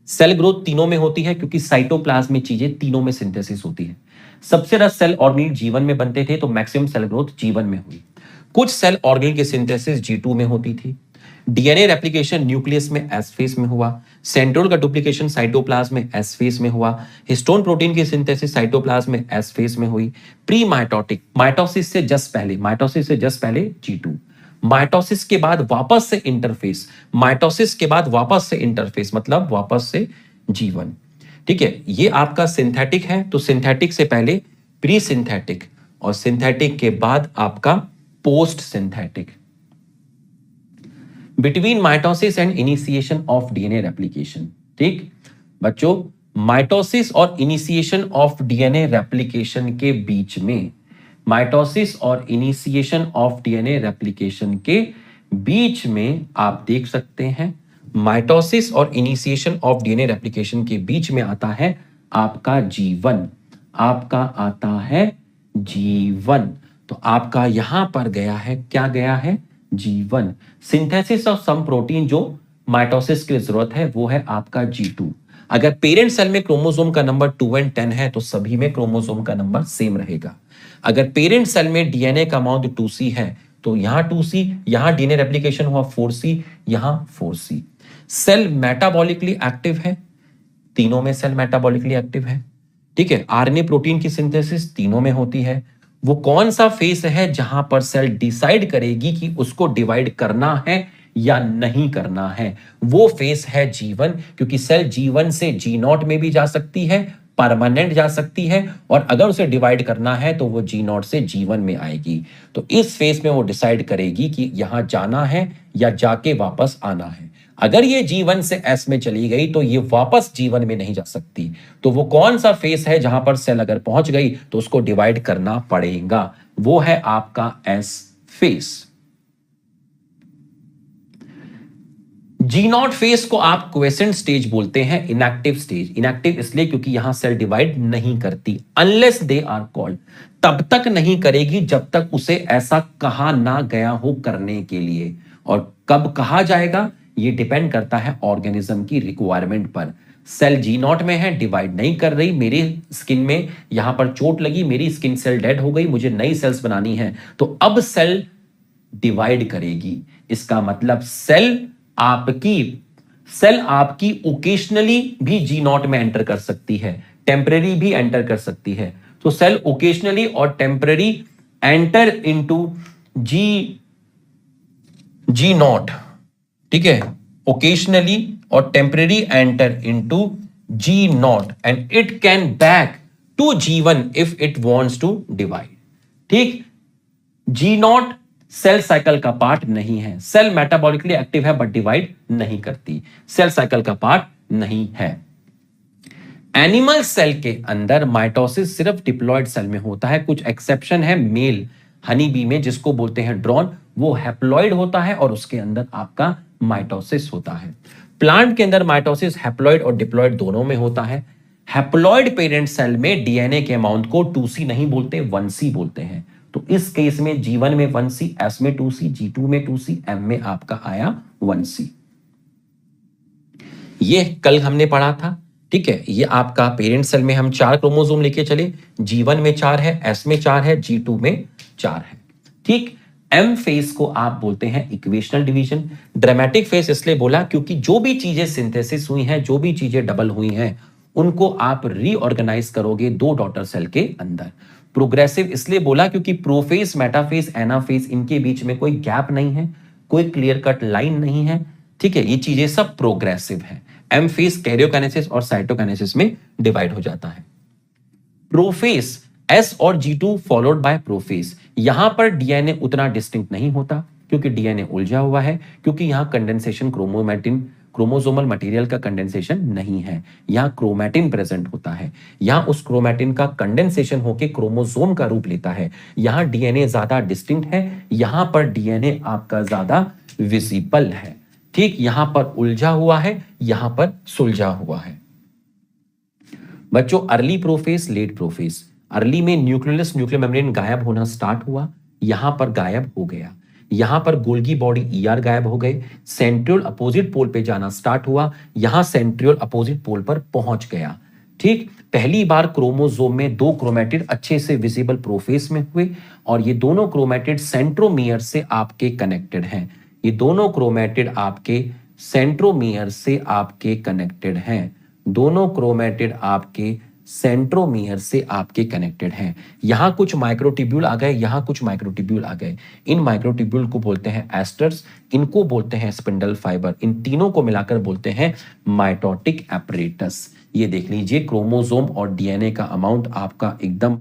Cell growth तीनों में होती है क्योंकि साइटोप्लाज्म में चीजें तीनों में सिंथेसिस होती है। सबसे ज्यादा सेल ऑर्गेनिल जीवन में बनते थे तो मैक्सिमम सेल ग्रोथ जीवन में हुई। कुछ सेल ऑर्गेनिल की सिंथेसिस G2 में होती थी। डीएनए रेप्लिकेशन न्यूक्लियस में एस फेज में हुआ। सेंट्रोल का डुप्लीकेशन साइटोप्लाज्म में एस फेज में हुआ। हिस्टोन प्रोटीन की सिंथेसिस साइटोप्लाज्म में एस फेज में हुई। प्री माइटोटिक माइटोसिस से जस्ट पहले G2। माइटोसिस के बाद वापस से इंटरफेस, माइटोसिस के बाद वापस से इंटरफेस मतलब वापस से जीवन। ठीक है, ये आपका सिंथेटिक है तो सिंथेटिक से पहले प्री सिंथेटिक और सिंथेटिक के बाद आपका post synthetic. Between mitosis and initiation of DNA replication. ठीक बच्चों, माइटोसिस और इनिशिएशन ऑफ डीएनए रेप्लिकेशन के बीच में, माइटोसिस और इनिशिएशन ऑफ डीएनए रेप्लिकेशन के बीच में आप देख सकते हैं, माइटोसिस और इनिशिएशन ऑफ डीएनए रेप्लिकेशन के बीच में आता है आपका जीवन, आपका आता है जीवन। तो आपका यहां पर गया है, क्या गया है? जीवन। सिंथेसिस ऑफ सम प्रोटीन जो माइटोसिस की जरूरत है वो है आपका G2। अगर पेरेंट सेल में क्रोमोसोम का नंबर 2 और 10 है तो सभी में क्रोमोसोम का नंबर सेम रहेगा। अगर पेरेंट सेल में डीएनए का अमाउंट 2C है तो यहां 2C, यहां डीएनए रेप्लिकेशन हुआ 4C, यहां 4C। सेल मेटाबॉलिकली एक्टिव है, तीनों में सेल मेटाबॉलिकली एक्टिव है। ठीक है, आरएनए प्रोटीन की सिंथेसिस तीनों में होती है। वो कौन सा फेस है जहां पर सेल डिसाइड करेगी कि उसको डिवाइड करना है या नहीं करना है? वो फेस है जीवन, क्योंकि सेल जीवन से G0 में भी जा सकती है, परमानेंट जा सकती है, और अगर उसे डिवाइड करना है तो वो G0 से जीवन में आएगी। तो इस फेस में वो डिसाइड करेगी कि यहां जाना है या जाके वापस आना है। अगर ये जीवन से एस में चली गई तो ये वापस जीवन में नहीं जा सकती। तो वो कौन सा फेस है जहां पर सेल अगर पहुंच गई तो उसको डिवाइड करना पड़ेगा? वो है आपका एस फेस। G0 फेस को आप क्वेसेंट स्टेज बोलते हैं, इनएक्टिव स्टेज। इनएक्टिव इसलिए क्योंकि यहां सेल डिवाइड नहीं करती, अनलेस दे आर कॉल्ड। तब तक नहीं करेगी जब तक उसे ऐसा कहा ना गया हो करने के लिए। और कब कहा जाएगा ये डिपेंड करता है ऑर्गेनिज्म की रिक्वायरमेंट पर। सेल G0 में है, डिवाइड नहीं कर रही, मेरी स्किन में यहां पर चोट लगी, मेरी स्किन सेल डेड हो गई, मुझे नई सेल्स बनानी है, तो अब सेल डिवाइड करेगी। इसका मतलब सेल आपकी ओकेशनली भी G0 में एंटर कर सकती है, टेम्परेरी भी एंटर कर सकती है। तो सेल ओकेशनली और टेम्परेरी एंटर इनटू G0। ठीक है, ओकेशनली और temporary enter into G0 and it can back to G1 if it wants to divide. ठीक, G0 सेल साइकिल का पार्ट नहीं है। सेल मेटाबॉलिकली एक्टिव है बट डिवाइड नहीं करती, सेल साइकिल का पार्ट नहीं है। एनिमल सेल के अंदर माइटोसिस सिर्फ डिप्लॉयड सेल में होता है। कुछ एक्सेप्शन है, मेल हनी बी में जिसको बोलते हैं ड्रोन, वो हैप्लॉइड होता है और उसके अंदर आपका माइटोसिस होता है। प्लांट के अंदर माइटोसिस हैप्लॉइड और डिप्लॉयड दोनों में होता है। हैप्लॉइड पेरेंट सेल में डीएनए के अमाउंट को 2C नहीं बोलते, 1C बोलते हैं। तो इस केस में G1 में 1C, S में 2C, G2 में 2C, M में आपका आया 1C। ये कल हमने पढ़ा था। ठीक है, ये आपका पेरेंट सेल में हम 4 क्रोमोसोम लेके चले, G1 में 4 है, S में 4 है, G2 में 4 है। ठीक, M फेस को आप बोलते हैं इक्वेशनल डिवीजन। ड्रामेटिक फेस इसलिए बोला क्योंकि जो भी चीजें सिंथेसिस हुई हैं, जो भी चीजें डबल हुई हैं, उनको आप रीऑर्गेनाइज करोगे 2 डॉटर सेल के अंदर। प्रोग्रेसिव इसलिए बोला क्योंकि प्रोफेस, मेटाफेस, एनाफेस, इनके बीच में कोई गैप नहीं है, कोई क्लियर कट लाइन नहीं है। ठीक है, ये चीजें सब प्रोग्रेसिव है। एम फेस कैरियोकाइनेसिस और साइटोकाइनेसिस में डिवाइड हो जाता है। प्रोफेस S और G2 फॉलोड बाय प्रोफेस। यहां पर डीएनए उतना डिस्टिंक्ट नहीं होता क्योंकि डीएनए उलझा हुआ है, क्योंकि यहां कंडेंसेशन क्रोमोसोमल मटेरियल का कंडेंसेशन नहीं है, यहां क्रोमैटिन प्रेजेंट होता है। यहां उस क्रोमैटिन का कंडेंसेशन होकर क्रोमोसोम का रूप लेता है। यहां डीएनए ज्यादा डिस्टिंक्ट है, यहां पर डीएनए आपका ज्यादा विजिबल है। ठीक, यहां पर उलझा हुआ है, यहां पर सुलझा हुआ है। बच्चों, early prophase, late prophase. Early में न्यूक्लियस न्यूक्लियर मेम्ब्रेन गायब होना स्टार्ट हुआ, यहां पर गायब हो गया। यहां पर गोल्गी बॉडी ईआर गायब हो गए, सेंट्रियोल अपोजिट पोल पे जाना स्टार्ट हुआ, यहां सेंट्रियोल अपोजिट पोल पर पहुंच गया। ठीक, पहली बार क्रोमोसोम में दो क्रोमेटिड अच्छे से विजिबल प्रोफेस में हुए और ये दोनों क्रोमेटिड सेंट्रोमियर से आपके कनेक्टेड हैं। ये दोनों क्रोमेटिड आपके सेंट्रोमियर से आपके कनेक्टेड हैं। दोनों क्रोमेटिड आपके सेंट्रोमियर से आपके कनेक्टेड हैं। यहां कुछ माइक्रोट्यूब्यूल आ गए, यहां कुछ माइक्रोट्यूब्यूल आ गए। इन माइक्रोट्यूब्यूल को बोलते हैं एस्टर्स, इनको बोलते हैं स्पिंडल फाइबर, इन तीनों को मिलाकर बोलते हैं माइटोटिक एपरेटस। ये देख लीजिए क्रोमोसोम और डीएनए का अमाउंट आपका एकदम